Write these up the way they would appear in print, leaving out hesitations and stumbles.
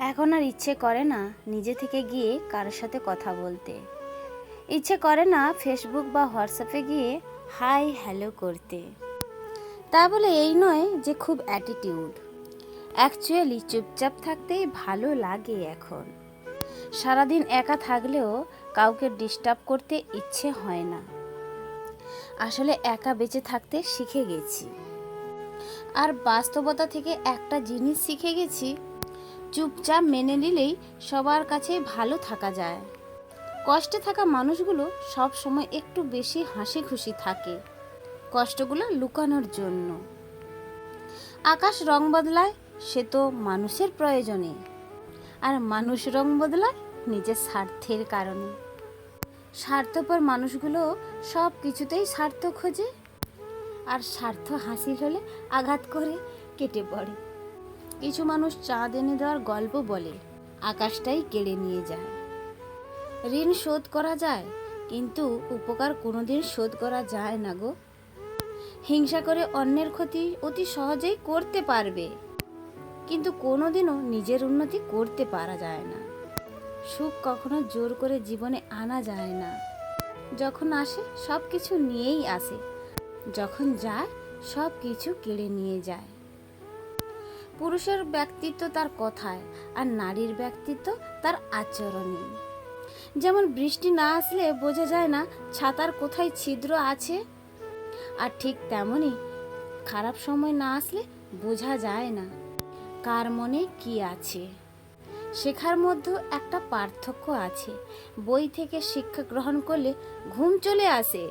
এখন আর ইচ্ছে করে না নিজে থেকে গিয়ে কারোর সাথে কথা বলতে। ইচ্ছে করে না ফেসবুক বা হোয়াটসঅ্যাপে গিয়ে হাই হ্যালো করতে। তা বলে এই নয় যে খুব অ্যাটিটিউড, অ্যাকচুয়ালি চুপচাপ থাকতেই ভালো লাগে এখন। সারাদিন একা থাকলেও কাউকে ডিস্টার্ব করতে ইচ্ছে হয় না। আসলে একা বেঁচে থাকতে শিখে গেছি। আর বাস্তবতা থেকে একটা জিনিস শিখে গেছি, চুপচাপ মেনে নিলেই সবার কাছে ভালো থাকা যায়। কষ্টে থাকা মানুষগুলো সব সময় একটু বেশি হাসি খুশি থাকে, কষ্টগুলো লুকানোর জন্য। আকাশ রং বদলায় সে তো মানুষের প্রয়োজনে, আর মানুষ রং বদলায় নিজের স্বার্থের কারণে। স্বার্থপর মানুষগুলো সব কিছুতেই স্বার্থ খোঁজে, আর স্বার্থ হাসিল হলে আঘাত করে কেটে পড়ে। কিছু মানুষ চাঁদ এনে দেওয়ার গল্প বলে, আকাশটাই কেড়ে নিয়ে যায়। ঋণ শোধ করা যায়, কিন্তু উপকার কোনোদিন শোধ করা যায় না গো। হিংসা করে অন্যের ক্ষতি অতি সহজেই করতে পারবে, কিন্তু কোনোদিনও নিজের উন্নতি করতে পারা যায় না। সুখ কখনো জোর করে জীবনে আনা যায় না। যখন আসে সব কিছু নিয়েই আসে, যখন যায় সব কিছু কেড়ে নিয়ে যায়। পুরুষের ব্যক্তিত্ব তার কথায়, আর নারীর ব্যক্তিত্ব তার আচরণে। যেমন বৃষ্টি না আসলে বোঝা যায় না ছাতার কোথায় ছিদ্র আছে, আর ঠিক তেমনই খারাপ সময় না আসলে বোঝা যায় না কার মনে কি আছে। শেখার মধ্যে একটা পার্থক্য আছে। বই থেকে শিক্ষা গ্রহণ করলে ঘুম চলে আসে,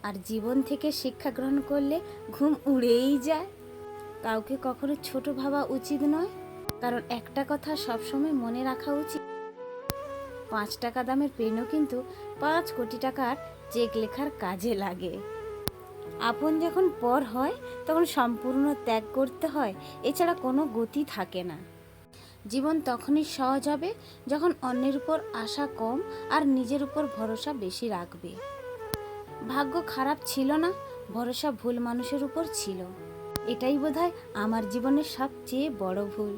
আর জীবন থেকে শিক্ষা গ্রহণ করলে ঘুম উড়েই যায়। কাউকে কখনো ছোট ভাবা উচিত নয়, কারণ একটা কথা সবসময় মনে রাখা উচিত, 5 টাকা দামের পেনও কিন্তু 5 কোটি টাকার চেক লেখার কাজে লাগে। আপন যখন পর হয় তখন সম্পূর্ণ ত্যাগ করতে হয়, এছাড়া কোনো গতি থাকে না। জীবন তখনই সহজ হবে যখন অন্যের উপর আশা কম আর নিজের উপর ভরসা বেশি রাখবে। ভাগ্য খারাপ ছিল না, ভরসা ভুল মানুষের উপর ছিল। এটাই বোধহয় আমার জীবনের সবচেয়ে বড় ভুল।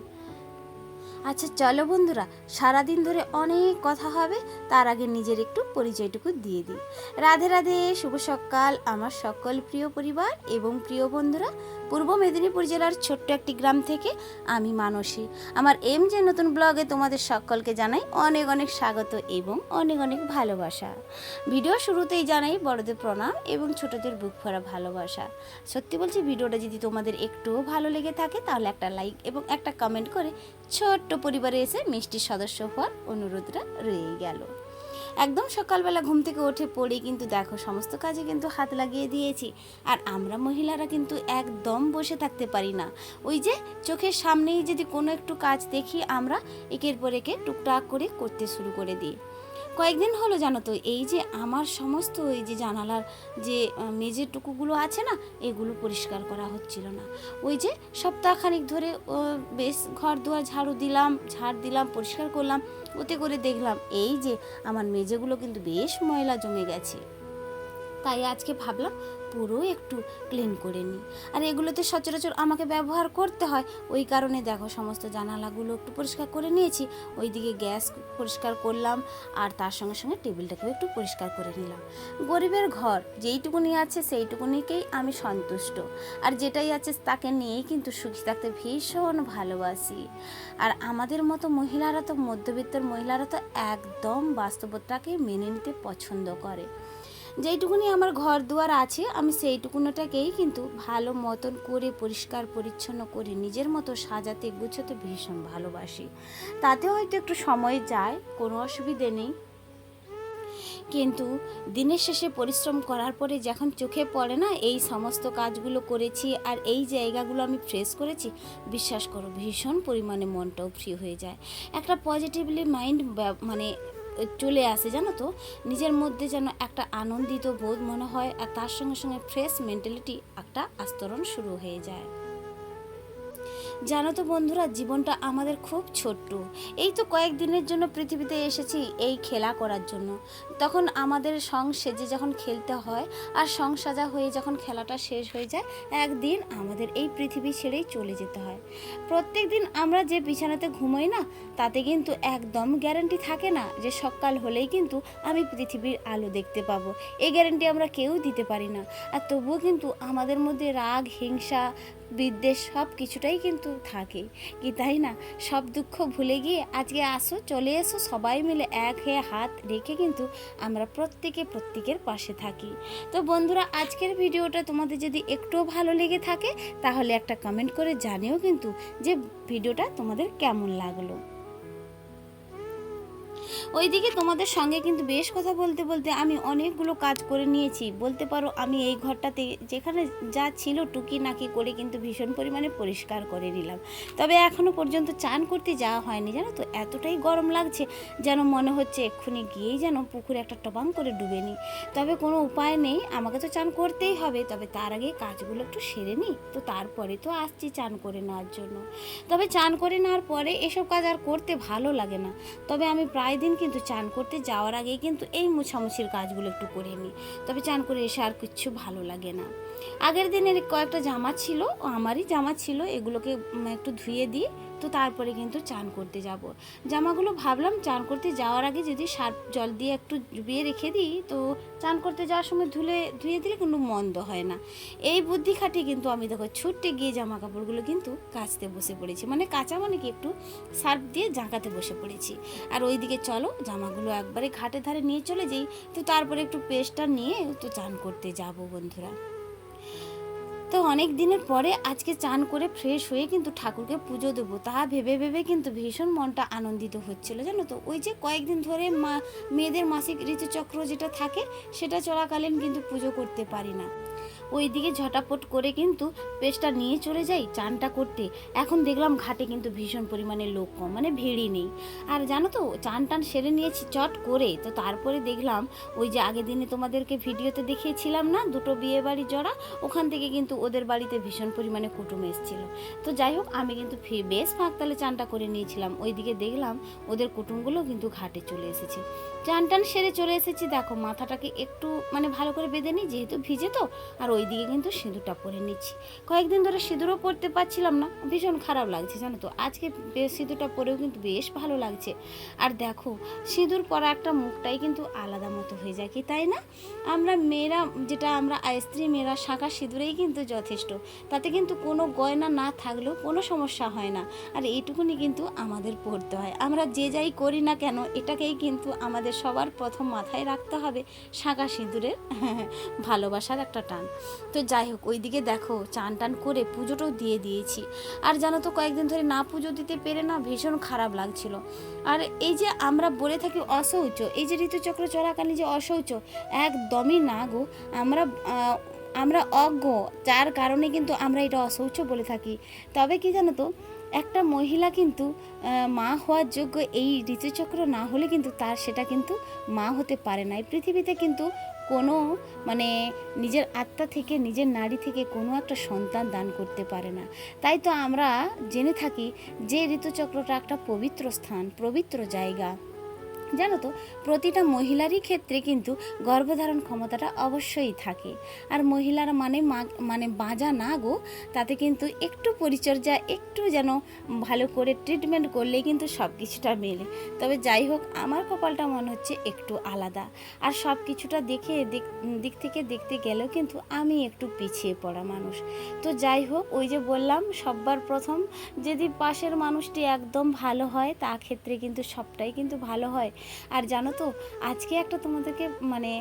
আচ্ছা চলো বন্ধুরা, সারাদিন ধরে অনেক কথা হবে, তার আগে নিজের একটু পরিচয়টুকু দিয়ে দিই। রাধে রাধে, শুভ সকাল আমার সকল প্রিয় পরিবার এবং প্রিয় বন্ধুরা। পূর্ব মেদিনীপুর জেলার ছোট্ট একটি গ্রাম থেকে আমি মানসী। আমার যে নতুন ব্লগে তোমাদের সকলকে জানাই অনেক অনেক স্বাগত এবং অনেক অনেক ভালোবাসা। ভিডিও শুরুতেই জানাই বড়দের প্রণাম এবং ছোটদের বুক ভরা ভালোবাসা। সত্যি বলছি, ভিডিওটা যদি তোমাদের একটুও ভালো লেগে থাকে তাহলে একটা লাইক এবং একটা কমেন্ট করে ছোট্ট পরিবারে এসে মিষ্টির সদস্য হওয়ার অনুরোধটা রয়ে গেল। একদম সকালবেলা ঘুম থেকে উঠে পড়ে কিন্তু দেখো সমস্ত কাজে কিন্তু হাত লাগিয়ে দিয়েছি। আর আমরা মহিলারা কিন্তু একদম বসে থাকতে পারি না। ওই যে চোখের সামনেই যদি কোনো একটু কাজ দেখি, আমরা একের পর একে টুকটাক করে করতে শুরু করে দিই। কয়েকদিন হলো জানো তো, এই যে আমার সমস্ত এই যে জানালার যে মেঝের টুকুগুলো আছে না, এগুলো পরিষ্কার করা হচ্ছিল না। ওই যে সপ্তাহখানিক ধরে বেশ ঘর দুয়ার ঝাড় দিলাম, পরিষ্কার করলাম, ওতে করে দেখলাম এই যে আমার মেঝেগুলো কিন্তু বেশ ময়লা জমে গেছে। তাই আজকে ভাবলাম পুরো একটু ক্লিন করে নিই। আর এগুলোতে সচরাচর আমাকে ব্যবহার করতে হয়, ওই কারণে দেখো সমস্ত জানালাগুলো একটু পরিষ্কার করে নিয়েছি। ওইদিকে গ্যাস পরিষ্কার করলাম, আর তার সঙ্গে সঙ্গে টেবিলটাকেও একটু পরিষ্কার করে নিলাম। গরিবের ঘর যেইটুকুনি আছে সেইটুকুনিকেই আমি সন্তুষ্ট, আর যেটাই আছে তাকে নিয়েই কিন্তু সুখী থাকতে ভীষণ ভালোবাসি। আর আমাদের মতো মহিলারা তো, মধ্যবিত্তের মহিলারা তো একদম বাস্তবতাকে মেনে নিতে পছন্দ করে। যেইটুকুনি আমার ঘর দুয়ার আছে আমি সেইটুকুনটাকেই কিন্তু ভালো মতন করে পরিষ্কার পরিচ্ছন্ন করে নিজের মতো সাজাতে গুছোতে ভীষণ ভালোবাসি। তাতে হয়তো একটু সময় যায়, কোনো অসুবিধে নেই, কিন্তু দিনের শেষে পরিশ্রম করার পরে যখন চোখে পড়ে না এই সমস্ত কাজগুলো করেছি আর এই জায়গাগুলো আমি ফ্রেশ করেছি, বিশ্বাস করো ভীষণ পরিমাণে মনটাও ফ্রি হয়ে যায়। একটা পজিটিভলি মাইন্ড মানে চলে আসে জানো তো, নিজের মধ্যে যেন একটা আনন্দিত বোধ মনে হয়, আর তার সঙ্গে সঙ্গে ফ্রেশ মেন্টালিটি একটা আস্তরণ শুরু হয়ে যায়। জানো তো বন্ধুরা, জীবনটা আমাদের খুব ছোট্ট। এই তো কয়েকদিনের জন্য পৃথিবীতে এসেছি এই খেলা করার জন্য। তখন আমাদের সং সেজে যখন খেলতে হয় আর সং সাজা হয়ে যখন খেলাটা শেষ হয়ে যায়, একদিন আমাদের এই পৃথিবী ছেড়েই চলে যেতে হয়। প্রত্যেক দিন আমরা যে বিছানাতে ঘুমোই না, তাতে কিন্তু একদম গ্যারান্টি থাকে না যে সকাল হলেই কিন্তু আমি পৃথিবীর আলো দেখতে পাবো। এই গ্যারান্টি আমরা কেউ দিতে পারি না। আর তবুও কিন্তু আমাদের মধ্যে রাগ, হিংসা, বিদ্বেষ সব কিছুটাই কিন্তু থাকে কি, তাই না? সব দুঃখ ভুলে গিয়ে আজকে আসো, চলে এসো, সবাই মিলে এক হয়ে হাত রেখে কিন্তু আমরা প্রত্যেকের পাশে থাকি। তো বন্ধুরা, আজকের ভিডিওটা তোমাদের যদি একটুও ভালো লেগে থাকে তাহলে একটা কমেন্ট করে জানিও কিন্তু যে ভিডিওটা তোমাদের কেমন লাগলো। ওইদিকে তোমাদের সঙ্গে কিন্তু বেশ কথা বলতে বলতে আমি অনেকগুলো কাজ করে নিয়েছি বলতে পারো। আমি এই ঘরটাতে যেখানে যা ছিল টুকি নাকি করে কিন্তু ভীষণ পরিমাণে পরিষ্কার করে নিলাম। তবে এখনও পর্যন্ত চান করতে যাওয়া হয়নি, জানো তো। এতটাই গরম লাগছে যেন মনে হচ্ছে এক্ষুনি গিয়েই যেন পুকুরে একটা টবাং করে ডুবে নিই। তবে কোনো উপায় নেই, আমাকে তো চান করতেই হবে। তবে তার আগে কাজগুলো একটু সেরে নিই, তো তারপরে তো আসছি চান করে নেওয়ার জন্য। তবে চান করে নেওয়ার পরে এসব কাজ আর করতে ভালো লাগে না। তবে আমি প্রায় দিন কিন্তু চান করতে যাওয়ার আগেই কিন্তু এই মোছামুছির কাজগুলো একটু করে নিই। তবে চান করে এসে আর কিচ্ছু ভালো লাগে না। আগের দিনের কয়েকটা জামা ছিল, আমারই জামা ছিল, এগুলোকে একটু ধুয়ে দিই, তো তারপরে কিন্তু চান করতে যাব। জামাগুলো ভাবলাম চান করতে যাওয়ার আগে যদি সার্ফ জল দিয়ে একটু ডুবিয়ে রেখে দিই, তো চান করতে যাওয়ার সময় ধুয়ে দিলে কিন্তু মন্দ হয় না। এই বুদ্ধি খাটিয়ে কিন্তু আমি দেখো ছুটতে গিয়ে জামা কাপড়গুলো কিন্তু কাচতে বসে পড়েছি। মানে কাঁচা মানে কি, একটু সার্ফ দিয়ে জাঁকাতে বসে পড়েছি। আর ওইদিকে চলো জামাগুলো একবারে ঘাটের ধারে নিয়ে চলে যাই, তো তারপরে একটু পেস্টটা নিয়ে তো চান করতে যাব বন্ধুরা। তো অনেক দিনের পরে আজকে চান করে ফ্রেশ হয়ে কিন্তু ঠাকুরকে পুজো দেবো, তা ভেবে ভেবে কিন্তু ভীষণ মনটা আনন্দিত হচ্ছিল, জানো তো। ওই যে কয়েকদিন ধরে মেয়েদের মাসিক ঋতুচক্র যেটা থাকে, সেটা চলাকালীন কিন্তু পুজো করতে পারি না। ওইদিকে ঝটাপট করে কিন্তু পেস্টটা নিয়ে চলে যাই চানটা করতে। এখন দেখলাম ঘাটে কিন্তু ভীষণ পরিমাণে লোক কম, মানে ভিড়ই নেই। আর জানো তো, চান টান সেরে নিয়েছি চট করে, তো তারপরে দেখলাম ওই যে আগের দিনে তোমাদেরকে ভিডিওতে দেখিয়েছিলাম না, দুটো বিয়ে বাড়ি জড়া, ওখান থেকে কিন্তু ওদের বাড়িতে ভীষণ পরিমাণে কুটুম এসেছিলো। তো যাই হোক, আমি কিন্তু বেশ ফাঁকতালে চানটা করে নিয়েছিলাম। ওইদিকে দেখলাম ওদের কুটুমগুলো কিন্তু ঘাটে চলে এসেছে। চান টান সেরে চলে এসেছি, দেখো মাথাটাকে একটু মানে ভালো করে বেঁধে নিই, যেহেতু ভিজে তো। আর ওইদিকে কিন্তু সিঁদুরটা পরে নিচ্ছি। কয়েকদিন ধরে সিঁদুরও পরতে পারছিলাম না, ভীষণ খারাপ লাগছে, জানো তো। আজকে সিঁদুরটা পরেও কিন্তু বেশ ভালো লাগছে। আর দেখো, সিঁদুর পরা একটা মুখটাই কিন্তু আলাদা মতো হয়ে যায়, কি তাই না? আমরা মেয়েরা, যেটা আমরা স্ত্রী মেয়েরা, শাঁখা সিঁদুরেই কিন্তু যথেষ্ট। তাতে কিন্তু কোনো গয়না না থাকলেও কোনো সমস্যা হয় না। আর এইটুকুনি কিন্তু আমাদের পড়তে হয়। আমরা যে যাই করি না কেন, এটাকেই কিন্তু আমাদের সবার প্রথম মাথায় রাখতে হবে, শাঁখা সিঁদুরের ভালোবাসার একটা টান। তো যাই হোক, ওইদিকে দেখো চান টান করে পুজোটাও দিয়ে দিয়েছি। আর জানো তো, কয়েকদিন ধরে না পুজো দিতে পেরে না ভীষণ খারাপ লাগছিল। আর এই যে আমরা বলে থাকি অশৌচ, এই যে ঋতুচক্র চলাকালীন যে অশৌচ, একদমই না গো। আমরা অজ্ঞ, যার কারণে কিন্তু আমরা এটা অশৌচ বলে থাকি। তবে কি জানো তো, একটা মহিলা কিন্তু মা হওয়ার যোগ্য এই ঋতুচক্র না হলে কিন্তু তার সেটা কিন্তু মা হতে পারে না। এই পৃথিবীতে কিন্তু কোনো মানে নিজের আত্মা থেকে, নিজের নারী থেকে কোনো একটা সন্তান দান করতে পারে না। তাই তো আমরা জেনে থাকি যে ঋতুচক্রটা একটা পবিত্র স্থান, পবিত্র জায়গা। জানো তো, প্রতিটা মহিলারই ক্ষেত্রে কিন্তু গর্ভধারণ ক্ষমতাটা অবশ্যই থাকে। আর মহিলারা মানে বাঁজা না গো, তাতে কিন্তু একটু পরিচর্যা, একটু যেন ভালো করে ট্রিটমেন্ট করলেই কিন্তু সব কিছুটা মেলে। তবে যাই হোক, আমার কপালটা মনে হচ্ছে একটু আলাদা। আর সব কিছুটা দিক থেকে দেখতে গেলেও কিন্তু আমি একটু পিছিয়ে পড়া মানুষ। তো যাই হোক, ওই যে বললাম, সবার প্রথম যদি পাশের মানুষটি একদম ভালো হয়, তা ক্ষেত্রে কিন্তু সবটাই কিন্তু ভালো হয়। আর জানো তো, আজকে একটা তোমাদেরকে মানে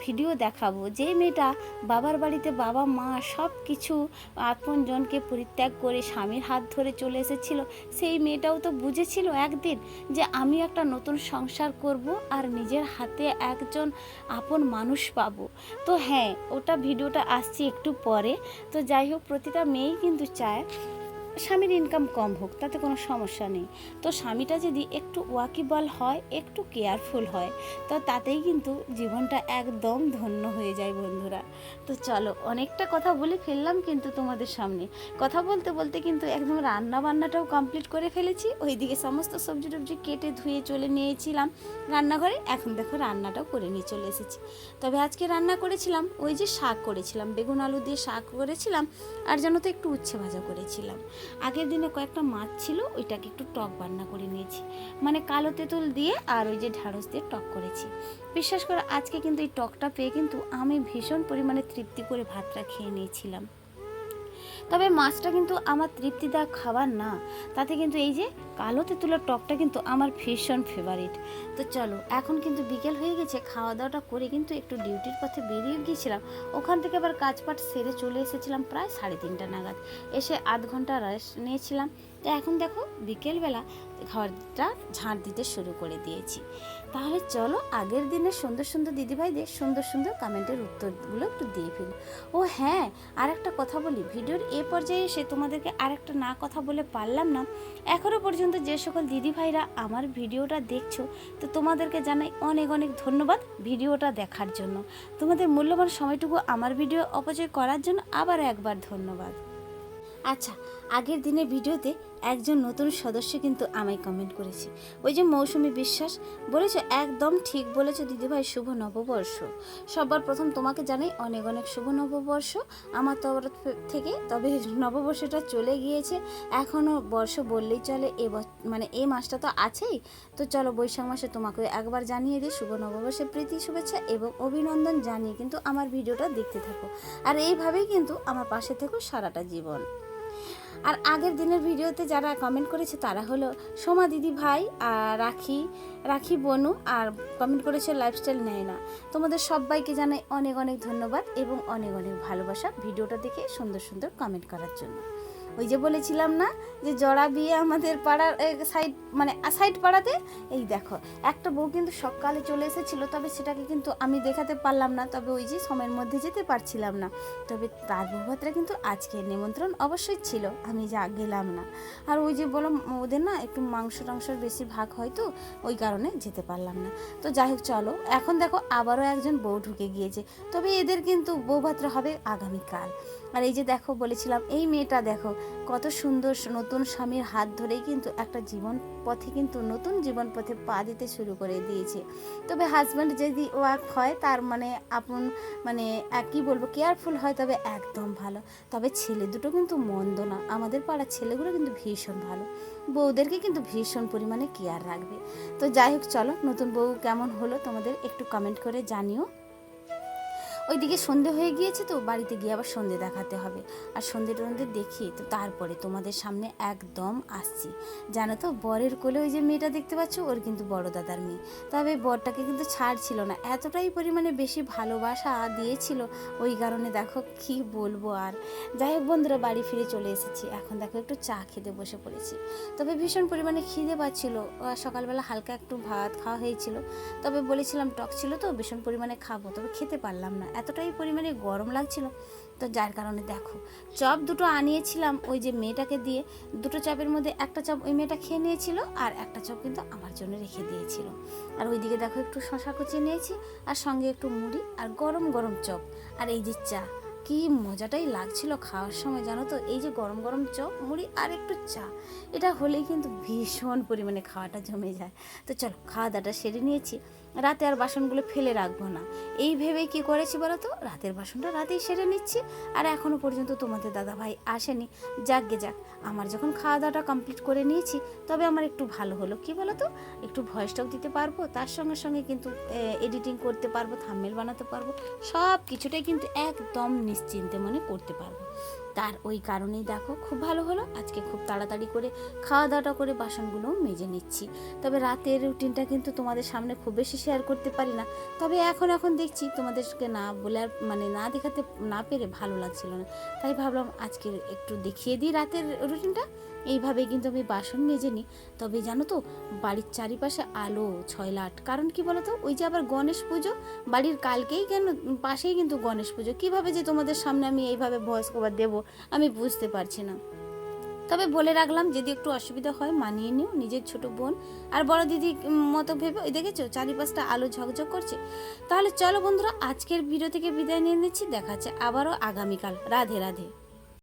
ভিডিও দেখাবো, যে মেয়েটা বাবার বাড়িতে বাবা মা সব কিছু আপনজনকে পরিত্যাগ করে স্বামীর হাত ধরে চলে এসেছিল। সেই মেয়েটাও তো বুঝেছিল একদিন যে আমি একটা নতুন সংসার করব আর নিজের হাতে একজন আপন মানুষ পাবো। তো হ্যাঁ, ওটা ভিডিওটা আসছে একটু পরে। তো যাই হোক, প্রতিটা মেয়েই কিন্তু চায় স্বামীর ইনকাম কম হোক তাতে কোনো সমস্যা নেই, তো স্বামীটা যদি একটু ওয়াকিবল হয়, একটু কেয়ারফুল হয়, তো তাতেই কিন্তু জীবনটা একদম ধন্য হয়ে যায় বন্ধুরা। তো চলো, অনেকটা কথা বলে ফেললাম কিন্তু তোমাদের সামনে। কথা বলতে বলতে কিন্তু একদম রান্না বান্নাটাও কমপ্লিট করে ফেলেছি। ওইদিকে সমস্ত সবজি টবজি কেটে ধুয়ে চলে নিয়েছিলাম রান্নাঘরে। এখন দেখো রান্নাটাও করে নিয়ে চলে এসেছি। তবে আজকে রান্না করেছিলাম ওই যে শাক করেছিলাম, বেগুন আলু দিয়ে শাক করেছিলাম, আর যেন তো একটু উচ্ছে ভাজা করেছিলাম। আগের দিনে কয়েকটা মাছ ছিল, ওইটাকে একটু টক রান্না করে নিয়েছি, মানে কালো তেঁতুল দিয়ে আর ওই যে ঢ্যাঁড়স দিয়ে টক করেছি। বিশ্বাস করে আজকে কিন্তু এই টকটা পেয়ে কিন্তু আমি ভীষণ পরিমাণে তৃপ্তি করে ভাতটা খেয়ে নিয়েছিলাম। তবে মাছটা কিন্তু আমার তৃপ্তিদায়ক খাবার না, তাতে কিন্তু এই যে কালো তেঁতুলের টকটা কিন্তু আমার ভীষণ ফেভারিট। তো চলো, এখন কিন্তু বিকেল হয়ে গেছে, খাওয়া দাওয়াটা করে কিন্তু একটু ডিউটির পথে বেরিয়ে গিয়েছিলাম। ওখান থেকে আবার কাজপাট সেরে চলে এসেছিলাম প্রায় 3:30 নাগাদ। এসে আধ ঘন্টা রেস্ট নিয়েছিলাম। তো এখন দেখো বিকেলবেলা ঘরটা ঝাঁট দিতে শুরু করে দিয়েছি। তাহলে চলো, আগের দিনের সুন্দর সুন্দর দিদিভাইদের সুন্দর সুন্দর কমেন্টের উত্তরগুলো একটু দিয়ে ফেলি। ও হ্যাঁ, আর একটা কথা বলি, ভিডিওর এ পর্যায়ে এসে তোমাদেরকে আরেকটা না কথা বলে পারলাম না। এখনও পর্যন্ত যে সকল দিদিভাইরা আমার ভিডিওটা দেখছো, তো তোমাদেরকে জানাই অনেক অনেক ধন্যবাদ ভিডিওটা দেখার জন্য। তোমাদের মূল্যবান সময়টুকু আমার ভিডিও অপচয় করার জন্য আবার একবার ধন্যবাদ। আচ্ছা, আগের দিনের ভিডিওতে একজন নতুন সদস্য কিন্তু আমায় কমেন্ট করেছে, ওই যে মৌসুমী বিশ্বাস, বলেছে একদম ঠিক বলেছে দিদিভাই, শুভ নববর্ষ। সবার প্রথম তোমাকে জানাই অনেক অনেক শুভ নববর্ষ আমার তরফ থেকে। তবে নববর্ষটা চলে গিয়েছে, এখনও বর্ষ বললেই চলে, মানে এই মাসটা তো আছেই। তো চলো, বৈশাখ মাসে তোমাকে একবার জানিয়ে দিই শুভ নববর্ষের প্রীতি শুভেচ্ছা এবং অভিনন্দন জানিয়ে কিন্তু আমার ভিডিওটা দেখতে থাকো, আর এইভাবেই কিন্তু আমার পাশে থেকো সারাটা জীবন। আর আগের দিনের ভিডিওতে যারা কমেন্ট করেছে তারা হলো সোমা দিদি ভাই, আর রাখি বনু, আর কমেন্ট করেছে লাইফস্টাইল নেয় না। তোমাদের সবাইকে জানাই অনেক অনেক ধন্যবাদ এবং অনেক অনেক ভালোবাসা ভিডিওটা দেখে সুন্দর সুন্দর কমেন্ট করার জন্য। ওই যে বলেছিলাম না যে জড়া বিয়ে আমাদের পাড়ার সাইড পাড়াতে, এই দেখো একটা বউ কিন্তু সকালে চলে এসেছিল, তবে সেটাকে কিন্তু আমি দেখাতে পারলাম না, তবে ওই যে সময়ের মধ্যে যেতে পারছিলাম না। তবে তার বউভাতরা কিন্তু আজকে নিমন্ত্রণ অবশ্যই ছিল, আমি গেলাম না। আর ওই যে বললাম ওদের না একটু মাংস টাংসর বেশি ভাগ হয়, তো ওই কারণে যেতে পারলাম না। তো যাই হোক চলো, এখন দেখো আবারও একজন বউ ঢুকে গিয়েছে, তবে এদের কিন্তু বউভাতরা হবে আগামীকাল। আর এই যে দেখো বলেছিলাম, এই মেয়েটা দেখো কত সুন্দর, নতুন স্বামীর হাত ধরেই কিন্তু একটা জীবন পথে কিন্তু নতুন জীবন পথে পা দিতে শুরু করে দিয়েছে। তবে হাজব্যান্ড যদি ওয়ার্ক হয়, তার মানে আপন মানে কী বলবো, কেয়ারফুল হয়, তবে একদম ভালো। তবে ছেলে দুটো কিন্তু মন্দ না, আমাদের পাড়ার ছেলেগুলো কিন্তু ভীষণ ভালো, বউদেরকে কিন্তু ভীষণ পরিমাণে কেয়ার রাখবে। তো যাই হোক চলো, নতুন বউ কেমন হলো তোমাদের একটু কমেন্ট করে জানিও। ওইদিকে সন্ধে হয়ে গিয়েছে, তো বাড়িতে গিয়ে আবার সন্ধে দেখাতে হবে, আর সন্ধে টন্ধে দেখিয়ে তো তারপরে তোমাদের সামনে একদম আসছি। জানো তো, বরের কোলে ওই যে মেয়েটা দেখতে পাচ্ছ, ওর কিন্তু বড় দাদার মেয়ে। তবে বরটাকে কিন্তু ছাড়ছিল না, এতটাই পরিমাণে বেশি ভালোবাসা দিয়েছিল, ওই কারণে দেখো কি বলবো। আর যাই হোক বন্ধুরা, বাড়ি ফিরে চলে এসেছি, এখন দেখো একটু চা খেতে বসে পড়েছি। তবে ভীষণ পরিমাণে খিদে পাচ্ছিল, সকালবেলা হালকা একটু ভাত খাওয়া হয়েছিল, তবে বলেছিলাম টক ছিল তো ভীষণ পরিমাণে খাবো, তবে খেতে পারলাম না, এতটাই পরিমাণে গরম লাগছিল। তো যার কারণে দেখো চপ দুটো আনিয়েছিলাম ওই যে মেয়েটাকে দিয়ে, দুটো চপের মধ্যে একটা চপ ওই মেয়েটা খেয়ে নিয়েছিল, আর একটা চপ কিন্তু আমার জন্য রেখে দিয়েছিল। আর ওইদিকে দেখো একটু শশা কুচিয়ে নিয়েছি, আর সঙ্গে একটু মুড়ি আর গরম গরম চপ, আর এই যে চা। কি মজাটাই লাগছিল খাওয়ার সময়, জানো তো, এই যে গরম গরম চপ মুড়ি আর একটু চা, এটা হলেই কিন্তু ভীষণ পরিমাণে খাওয়াটা জমে যায়। তো চলো, খাওয়া দাওয়াটা সেরে নিয়েছি, রাতে আর বাসনগুলো ফেলে রাখবো না, এই ভেবে কি করেছি বলো তো, রাতের বাসনটা রাতেই সেরে নিচ্ছি। আর এখনও পর্যন্ত তোমাদের দাদাভাই আসেনি, যাক, আমার যখন খাওয়া দাওয়াটা কমপ্লিট করে নিয়েছি, তবে আমার একটু ভালো হলো, কি বলো তো, একটু ভয়েসটাও দিতে পারবো, তার সঙ্গে সঙ্গে কিন্তু এডিটিং করতে পারবো, থাম্বনেল বানাতে পারবো, সব কিছুটাই কিন্তু একদম নিশ্চিন্তে মনে করতে পারবো। তার ওই কারণেই দেখো খুব ভালো হলো, আজকে খুব তাড়াতাড়ি করে খাওয়া দাওয়াটা করে বাসনগুলোও মেজে নিচ্ছি। তবে রাতের রুটিনটা কিন্তু তোমাদের সামনে খুব বেশি শেয়ার করতে পারি না, তবে এখন দেখছি তোমাদেরকে না বলে আর না দেখাতে না পেরে ভালো লাগছিল না, তাই ভাবলাম আজকে একটু দেখিয়ে দিই রাতের রুটিনটা। এইভাবেই কিন্তু আমি বাসন মেজে নিই। তবে জানো তো, বাড়ির চারিপাশে আলো ছয়লাট, কারণ কি বলো তো, ওই যে আবার গণেশ পুজো, বাড়ির কালকেই কেন পাশেই কিন্তু গণেশ পুজো, কীভাবে যে তোমাদের সামনে আমি এইভাবে ভয়েস কভার দেবো আমি বুঝতে পারছি না। তবে বলে রাখলাম, যদি একটু অসুবিধা হয় মানিয়ে নিও, নিজের ছোট বোন আর বড় দিদি মতো ভেবে। ওই দেখেছো চারিপাশটা আলো ঝকঝক করছে। তাহলে চলো বন্ধুরা, আজকের ভিডিও থেকে বিদায় নিয়ে নিচ্ছি। দেখা হচ্ছে আবারও আগামীকাল। রাধে রাধে।